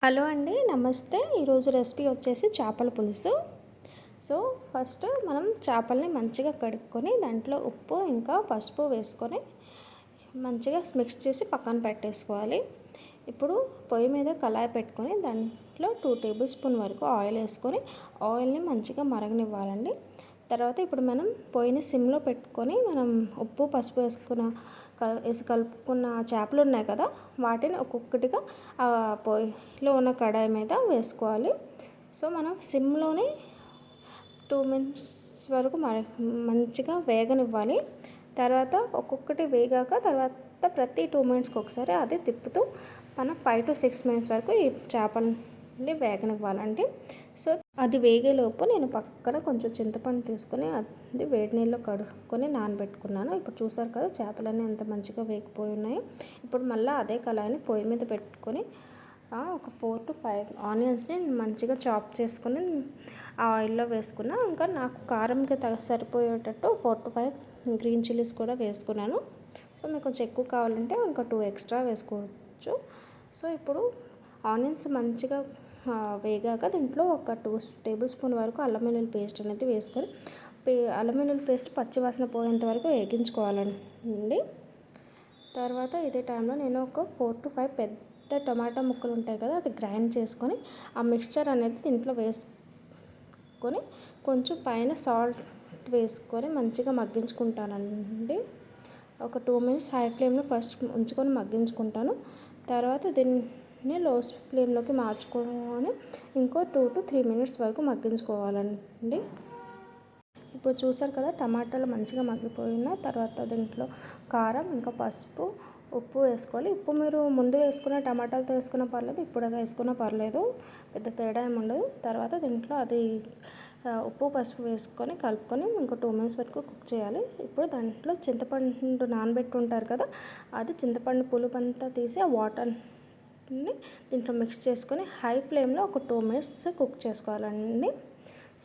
Hello అండి, నమస్తే. ఈరోజు రెసిపీ వచ్చేసి చేపల పులుసు. సో ఫస్ట్ మనం చేపల్ని మంచిగా కడుక్కొని దాంట్లో ఉప్పు ఇంకా పసుపు వేసుకొని మంచిగా మిక్స్ చేసి పక్కన పెట్టేసుకోవాలి. ఇప్పుడు పొయ్యి మీద కళాయి పెట్టుకొని దాంట్లో 2 టేబుల్ స్పూన్ వరకు ఆయిల్ వేసుకొని ఆయిల్ని మంచిగా మరగనివ్వాలండి. తర్వాత ఇప్పుడు మనం పొయ్యిని సిమ్లో పెట్టుకొని మనం ఉప్పు పసుపు వేసి కలుపుకున్న చేపలు ఉన్నాయి కదా, వాటిని ఒక్కొక్కటిగా ఆ పొయ్యిలో ఉన్న కడాయి మీద వేసుకోవాలి. సో మనం సిమ్లోనే 2 మినిట్స్ వరకు మంచిగా వేగనివ్వాలి. తర్వాత ఒక్కొక్కటి వేగాక తర్వాత ప్రతి 2 మినిట్స్కి ఒకసారి అది తిప్పుతూ మనం 5 to 6 మినిట్స్ వరకు ఈ చేపల్ని వేగనివ్వాలండి. సో అది వేగేలోపు నేను పక్కన కొంచెం చింతపండు తీసుకొని అది వేడి నీళ్ళు కడుక్కొని నానబెట్టుకున్నాను. ఇప్పుడు చూసారు కదా చేపలన్నీ ఎంత మంచిగా వేగిపోయి ఉన్నాయో. ఇప్పుడు మళ్ళీ అదే కళాయిని పొయ్యి మీద పెట్టుకొని ఒక 4 to 5 ఆనియన్స్ని మంచిగా చాప్ చేసుకొని ఆ ఆయిల్లో వేసుకున్నా. ఇంకా నాకు కారంకి సరిపోయేటట్టు 4 to 5 గ్రీన్ చిల్లీస్ కూడా వేసుకున్నాను. సో మీకు కొంచెం ఎక్కువ కావాలంటే ఇంకా 2 ఎక్స్ట్రా వేసుకోవచ్చు. సో ఇప్పుడు ఆనియన్స్ మంచిగా వేగాక దీంట్లో ఒక 2 టేబుల్ స్పూన్ వరకు అల్లం వెల్లుల్లి పేస్ట్ అనేది వేసుకొని అల్లం వెల్లుల్లి పేస్ట్ పచ్చివాసన పోయేంత వరకు వేగించుకోవాలండి. తర్వాత ఇదే టైంలో నేను ఒక 4 to 5 పెద్ద టమాటా ముక్కలు ఉంటాయి కదా, అది గ్రైండ్ చేసుకొని ఆ మిక్స్చర్ అనేది దీంట్లో వేసుకొని కొంచెం పైన సాల్ట్ వేసుకొని మంచిగా మగ్గించుకుంటానండి. ఒక 2 మినిట్స్ హై ఫ్లేమ్లో ఫస్ట్ ఉంచుకొని మగ్గించుకుంటాను. తర్వాత దీన్ని లో ఫ్లేమ్లోకి మార్చుకొని ఇంకో 2 to 3 మినిట్స్ వరకు మగ్గించుకోవాలండి. ఇప్పుడు చూసారు కదా టమాటాలు మంచిగా మగ్గిపోయిన తర్వాత దీంట్లో కారం ఇంకా పసుపు ఉప్పు వేసుకోవాలి. ఉప్పు మీరు ముందు వేసుకున్న టమాటాలతో వేసుకున్న పర్లేదు, ఇప్పుడు వేసుకున్న పర్లేదు, పెద్ద తేడా ఏమి ఉండదు. తర్వాత దీంట్లో అది ఉప్పు పసుపు వేసుకొని కలుపుకొని ఇంకో 2 మినిట్స్ వరకు కుక్ చేయాలి. ఇప్పుడు దాంట్లో చింతపండు నానబెట్టి ఉంటారు కదా, అది చింతపండు పులుపు అంతా తీసి ఆ వాటర్ని దీంట్లో మిక్స్ చేసుకొని హై ఫ్లేమ్లో ఒక 2 మినిట్స్ కుక్ చేసుకోవాలండి.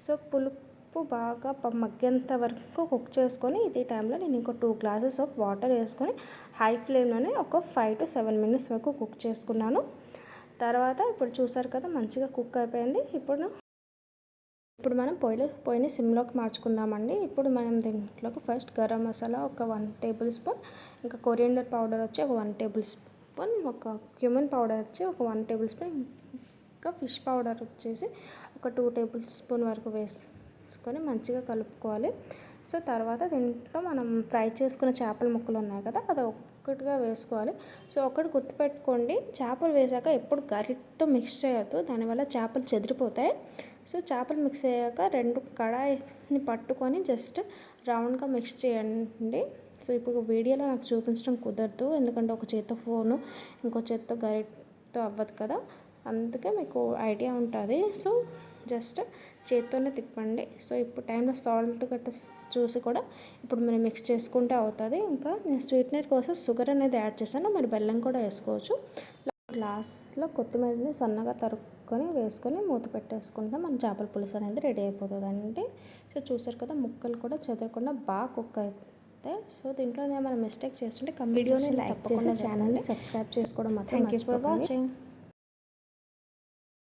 సో పులుపు బాగా మగ్గేంత వరకు కుక్ చేసుకొని ఇదే టైంలో నేను ఇంకో 2 గ్లాసెస్ ఆఫ్ వాటర్ వేసుకొని హై ఫ్లేమ్లోనే ఒక 5 to 7 మినిట్స్ వరకు కుక్ చేసుకున్నాను. తర్వాత ఇప్పుడు చూసారు కదా మంచిగా కుక్ అయిపోయింది. ఇప్పుడు మనం పొయ్యిని సిమ్లోకి మార్చుకుందామండి. ఇప్పుడు మనం దీంట్లోకి ఫస్ట్ గరం మసాలా ఒక 1 టేబుల్ స్పూన్, ఇంకా కొరియండర్ పౌడర్ వచ్చి ఒక 1 టేబుల్ స్పూన్, ఒక క్యూమిన్ పౌడర్ వచ్చి ఒక 1 టేబుల్ స్పూన్, ఇంకా ఫిష్ పౌడర్ వచ్చేసి ఒక 2 టేబుల్ స్పూన్ వరకు వేసుకొని మంచిగా కలుపుకోవాలి. సో తర్వాత దీంట్లో మనం ఫ్రై చేసుకున్న చేపల ముక్కలు ఉన్నాయి కదా, అది ఒక్కటిగా వేసుకోవాలి. సో ఒకటి గుర్తుపెట్టుకోండి, చేపలు వేసాక ఎప్పుడు గరిటతో మిక్స్ చేయొద్దు, దానివల్ల చేపలు చెదిరిపోతాయి. సో చేపలు మిక్స్ అయ్యాక 2 కడాయిని పట్టుకొని జస్ట్ రౌండ్గా మిక్స్ చేయండి. సో ఇప్పుడు వీడియోలో నాకు చూపించడం కుదరదు, ఎందుకంటే ఒక చేత్తో ఫోను ఇంకో చేత్తో గరిటతో అవ్వదు కదా, అందుకే మీకు ఐడియా ఉంటుంది. సో జస్ట్ చేత్తోనే తిప్పండి. సో ఇప్పుడు టైంలో సాల్ట్ గట్ట చూసి కూడా ఇప్పుడు మనం మిక్స్ చేసుకుంటే అవుతుంది. ఇంకా నేను స్వీట్నర్ కోసం షుగర్ అనేది యాడ్ చేశాను, మరి బెల్లం కూడా వేసుకోవచ్చు. గ్లాస్లో కొత్తిమీరని సన్నగా తరుక్కొని వేసుకొని మూత పెట్టేసుకుంటే మన చేపల పులుసు అనేది రెడీ అయిపోతుందండి. సో చూసారు కదా ముక్కలు కూడా చెదరకుండా బాగా కుక్ అవుతాయి. సో దీంట్లో మనం మిస్టేక్ చేస్తుంటే వీడియోని లైక్ చేసి ఛానల్ని సబ్స్క్రైబ్ చేసుకోవడం మాత్రం. Thank you for watching.